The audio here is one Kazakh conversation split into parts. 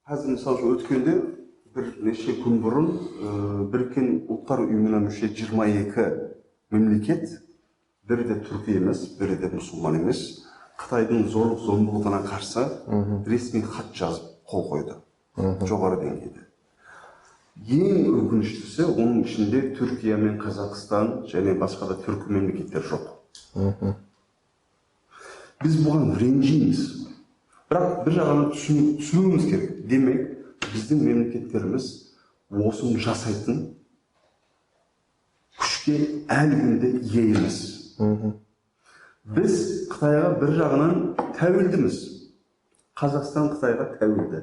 Қазір мысалы өткенде бір неше күн бұрын Біріккен Ұлттар Ұйымына мүше 22 мемлекет, бірі де Түркия емес, бірі де мұсылман емес, Қытайдың зорлық-зомбылығына қарсы ресми хат жазып қол қойды. Жоғары деңгейде. Ең өкініштісі, оның ішінде Түркия мен Қазақстан және басқа да түркі мемлекеттер жоқ. Біз бұған ренжиміз. Бірақ бір жағынан түсінуіміз керек. Демек, біздің мемлекеттеріміз осыны жасайтын күшке әлі күнде ие емес. Біз Қытайға бір жағынан тәуелдіміз. Қазақстан Қытайға тәуелді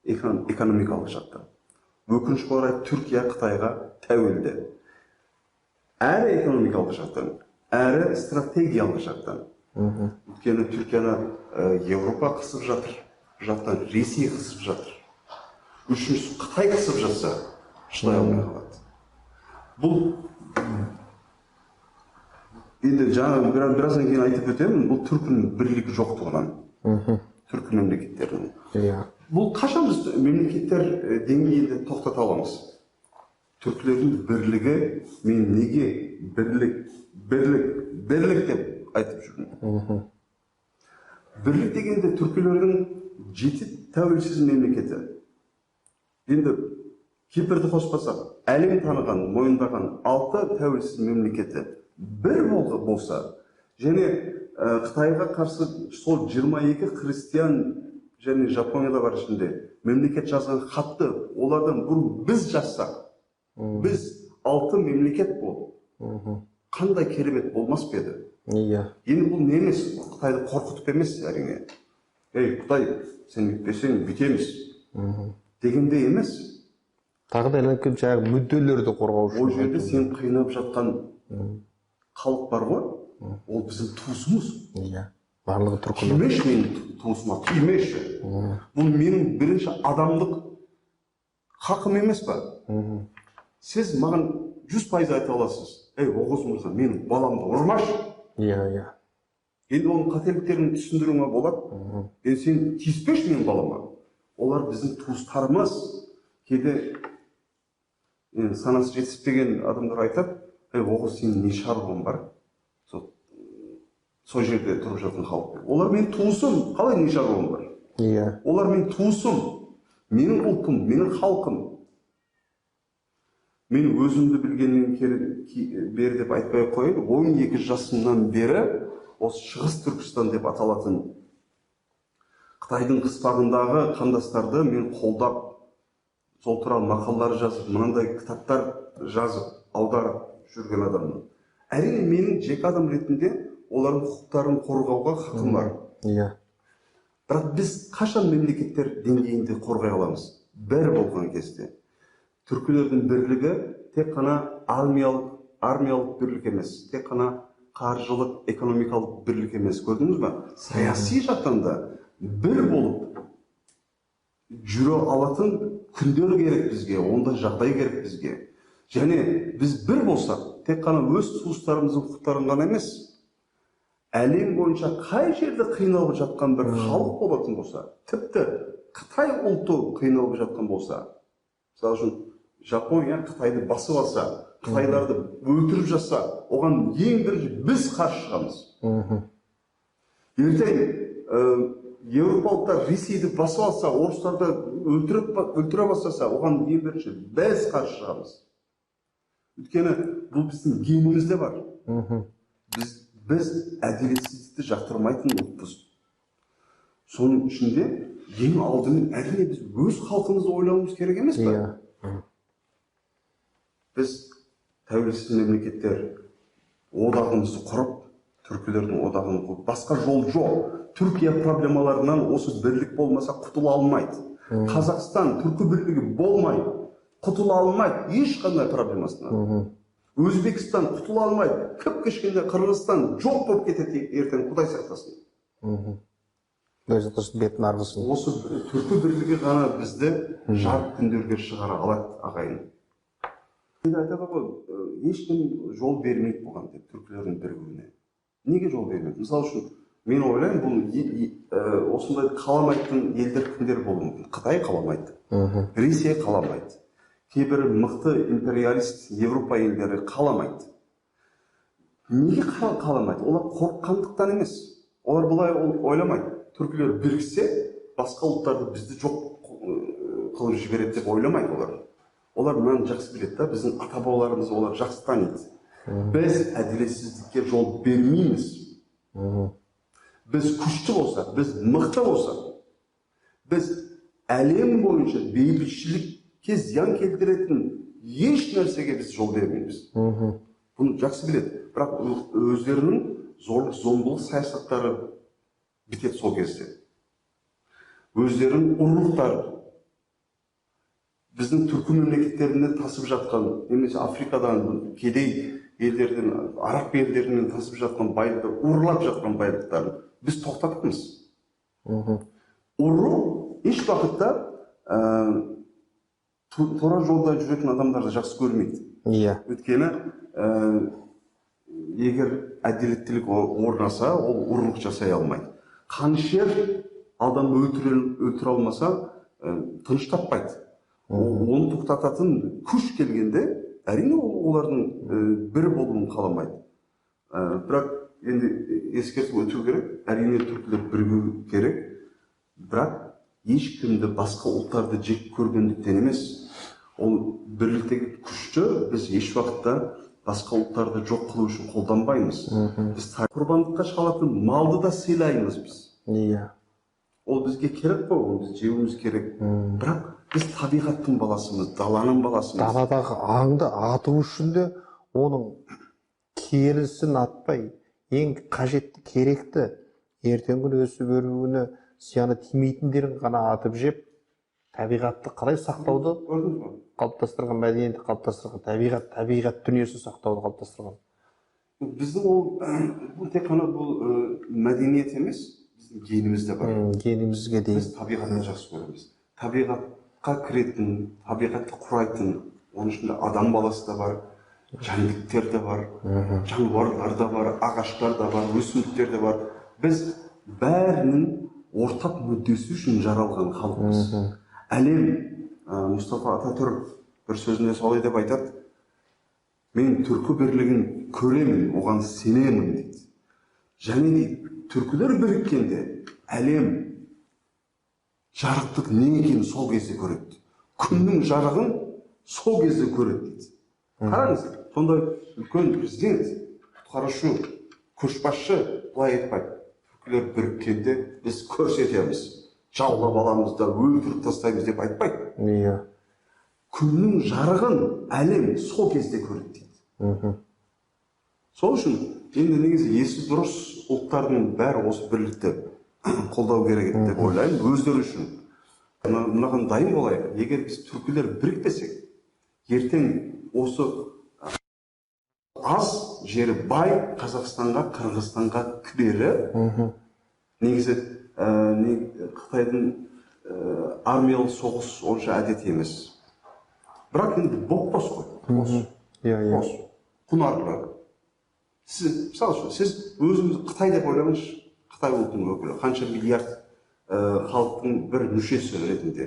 экономикалық жақтан. Өкінішке орай Түркия Қытайға тәуелді. Әрі экономикалық жақтан, әрі стратегиялық жақтан. Өйткені Түркияны Европа қысып жатыр, жақтан Ресей қысып жатыр. Үшіншісі Қытай қысып жатса, шыдай алмай қалады. Бұл енді жаңа біраздан кейін айтып өтемін, бұл түркінің бірлігі жоқтығынан. Түркі мемлекеттерінің. Бұл қашан біз мемлекеттер деңгейінде тоқтата аламыз? Түркілердің бірлігі, мен неге бірлік деп айтып жүрмін. Бірлік дегенде түркілердің 7 тәуелсіз мемлекеті. Енді Кипрді қоспасақ, әлем таныған, мойындаған 6 тәуелсіз мемлекеті бір болса, және Қытайға қарсы сол 22 христиан және Жапонияда бар ішінде мемлекет жазған хатты олардан бұрын біз жазсақ, біз 6 мемлекет болып, қандай керемет болмас па еді? Енді бұл не емес, Қытайды қорқытып емес, әрине. Қытай, сен бүйтпесең бүйтеміз дегенде емес. Тағы да әлемдік жаңағы мүдделерді қорғау үшін. Ол жерде сен қинап жатқан халық бар ғой, ол біздің туысымыз. Барлығы түркілер. Тимеш менің туысыма, тимеші. Бұл менің бірінші адамдық хақым емес па? Сіз маған 100% айта аласыз. Оғыз мырза, менің баламды ұрмашы. Енді оның қателіктерін түсіндіруіме болады. Сен тиіспеш менің балама. Олар біздің туыстарымыз. Кейде санасы жетіспеген адамдар айтады, оғыз сенің не шаруаң бар? Сол жерде тұрып жатқан халық. Олар менің туысым, қалай не шаруам бар? Олар менің туысым, менің ұлтым, менің халқым. Мен өзімді білгеннен бері деп айтпай қойын, 12 жасымнан бері осы Шығыс Түркістан деп аталатын Қытайдың қыспағындағы қандастарды мен қолдап, сол туралы мақалалар жазып, мынандай кітаптар жазып, аударып жүрген адаммын. Әрине менің жеке адам ретінде олардың құқықтарын қорғауға хақым бар. Бірақ біз қашан мемлекеттер деңгейінде қорғай аламыз? Бір болған кезде. Түркілердің бірлігі тек қана армиялық бірлік емес, тек қана қаржылық, экономикалық бірлік емес. Көрдіңіз ба? Саяси жақтан да бір болып жүре алатын күндер керек бізге, ондай жағдай керек бізге. Және біз бір болсақ, тек қана өз туыстарымыздың құқықтарын ғана емес, әлем бойынша қай жерде қиналып жатқан бір халық болатын болса, тіпті Қытай ұлты қиналып жатқан болса, мысалы үшін Жапония Қытайды басып алса, Қытайларды өлтіріп жатса, оған ең бірінші біз қарсы шығамыз. Ертең Еуропалықтар Ресейді басып алса, орыстарды өлтіре бастаса, оған ең бірінші біз қарсы шығамыз. Өйткені бұл біздің генімізде бар. Біз әділетсіздікті жақтырмайтын ұлтпыз. Соның ішінде ең алдымен әрине біз өз халқымызды ойлауымыз керек емес па? Біз тәуелсіз мемлекеттер одағымызды құрып, түркілердің одағын құрып, басқа жол жоқ. Түркия проблемаларынан осы бірлік болмаса құтыла алмайды. Қазақстан түркі бірлігі болмайды, құтыла алмайды ешқандай проблемасынан. Өзбекстан құтыла алмайды. Кіп кішкенде Қырғызстан жоқ болып кетеді ертең, Құдай сақтасын. Бетін арғысын. Осы түркі бірлігі ғана бізді жарық күндерге шығара алады, ағайын. Енді айтады ғой, ешкім жол бермейді бұған деп, түркілердің бірігуіне. Неге жол бермейді? Мысалы үшін, Мен ойлаймын, бұл осындай қаламайтын елдер кімдер болуы мүмкін? Қытай қаламайды, Ресей қаламайды, кейбір мықты империалист Европа елдері қаламайды. Неге қаламайды? Олар қорыққандықтан емес. Олар бұлай ойламайды. Түркілер біріксе, басқа ұлттарды бізді жоқ қылып жібереді деп ойламайды олар. Олар мынаны жақсы біледі да, біздің ата-бабаларымыз олар жақсы таниды. Біз әділетсіздікке жол бермейміз. Біз күшті болсақ, біз мықты болсақ, біз әлем бойынша бейбітшілікке зиян келтіретін еш нәрсеге біз жол бермейміз. Бұны жақсы біледі. Бірақ өздерінің зорлық-зомбылық саясаттары бітеді сол кезде. Өздерінің ұрлықтары, біздің түркі мемлекеттерінде тасып жатқан, немесе Африкадан, кедей елдерден, араб елдерінен тасып жатқан байлықты, ұрлап жатқан байлықтарын біз тоқтатамыз. Ұру еш уақытта тура жолда жүретін адамдарды жақсы көрмейді. Өйткені егер әділеттілік орнаса, ол ұрлық жасай алмайды. Қаншер адам өлтіре алмаса, тыныш таппайды. Оны тоқтататын күш келгенде, әрине олардың бір болуын қаламайды. Бірақ енді ескертіп өту керек, әрине түркілер бірігу керек, бірақ ешкімді басқа ұлттарды жек көргендіктен емес, ол бірліктегі күшті біз еш уақытта басқа ұлттарды жоқ қылу үшін қолданбаймыз. Біз құрбандыққа шалатын малды да сыйлаймыз біз. Ол бізге керек қой, оны біз жеуіміз керек. Бірақ біз табиғаттың баласымыз, даланың баласымыз. Даладағы аңды ату үшін де оның келісін атпай, ең қажетті, керекті, ертең күні өсіп өруіне зияны тимейтіндерін ғана атып жеп, табиғатты қалай сақтауды қалыптастырған, мәдениетті қалыптастырған, табиғат дүниесін сақтауды қалыптастырған. Біздің бұл тек қана бұл мәдениет емес, біздің генімізде бар. Генімізге дейін. Біз табиғатты жақсы көреміз. Табиғатқа кіретін, табиғатты құрайтын, оның ішінде адам баласы да бар, жәндіктер де бар, жануарлар да бар, ағаштар да бар, өсімдіктер де бар. Біз бәрінің ортақ мүддесі үшін жаралған халықпыз. Әлем, Мұстафа Ататүрк бір сөзінде солай деп айтады, мен түркі бірлігін көремін, оған сенемін дейді. Және дейді, түркілер біріккенде әлем жарықтық не екенін сол кезде көреді. Күннің жарығын сол кезде көреді дейді. Қараңыз, сондай үлкен президент, құтқарушы, көшбасшы былай айтпайды. Түркілер біріккенде біз көрсетеміз, жаулап аламыз да өлтіріп тастаймыз деп айтпайды. Күннің жарығын әлем сол кезде көреді дейді. Сол үшін енді негізі есі дұрыс ұлттардың бәрі осы бірлікті қолдау керек деп ойлаймын, өздері үшін. Мынаған дайын болайық. Егер біз түркілер бірікпесек, ертең осы аз жері бай Қазақстанға, Қырғызстанға кірері, негізі Қытайдың армиялық соғыс онша әдет емес. Бірақ енді бос қой. Бос. Құнарлы. Мысалы үшін, сіз өзіңіз Қытай деп ойлаңызшы, Қытай ұлтының өкілі, қанша миллиард халықтың бір мүшесі ретінде.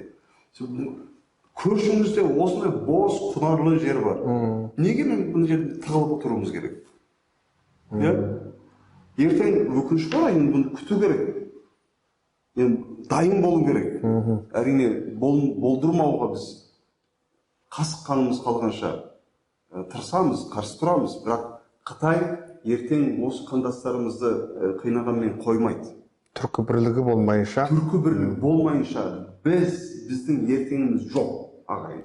Көршіңізде осындай бос, құнарлы жер бар. Неге мен бұл жерде тығылып отыруымыз керек? Ертең өкініш бар, енді бұны күту керек. Дайын болу керек. Әрине, болдырмауға біз қасық қанымыз қалғанша тырысамыз, қарсы тұрамыз. Бірақ Қытай ертең осы қандастарымызды қинағанмен қоймайды. Түркі бірлігі болмайынша біздің ертеңіміз жоқ, ағайын.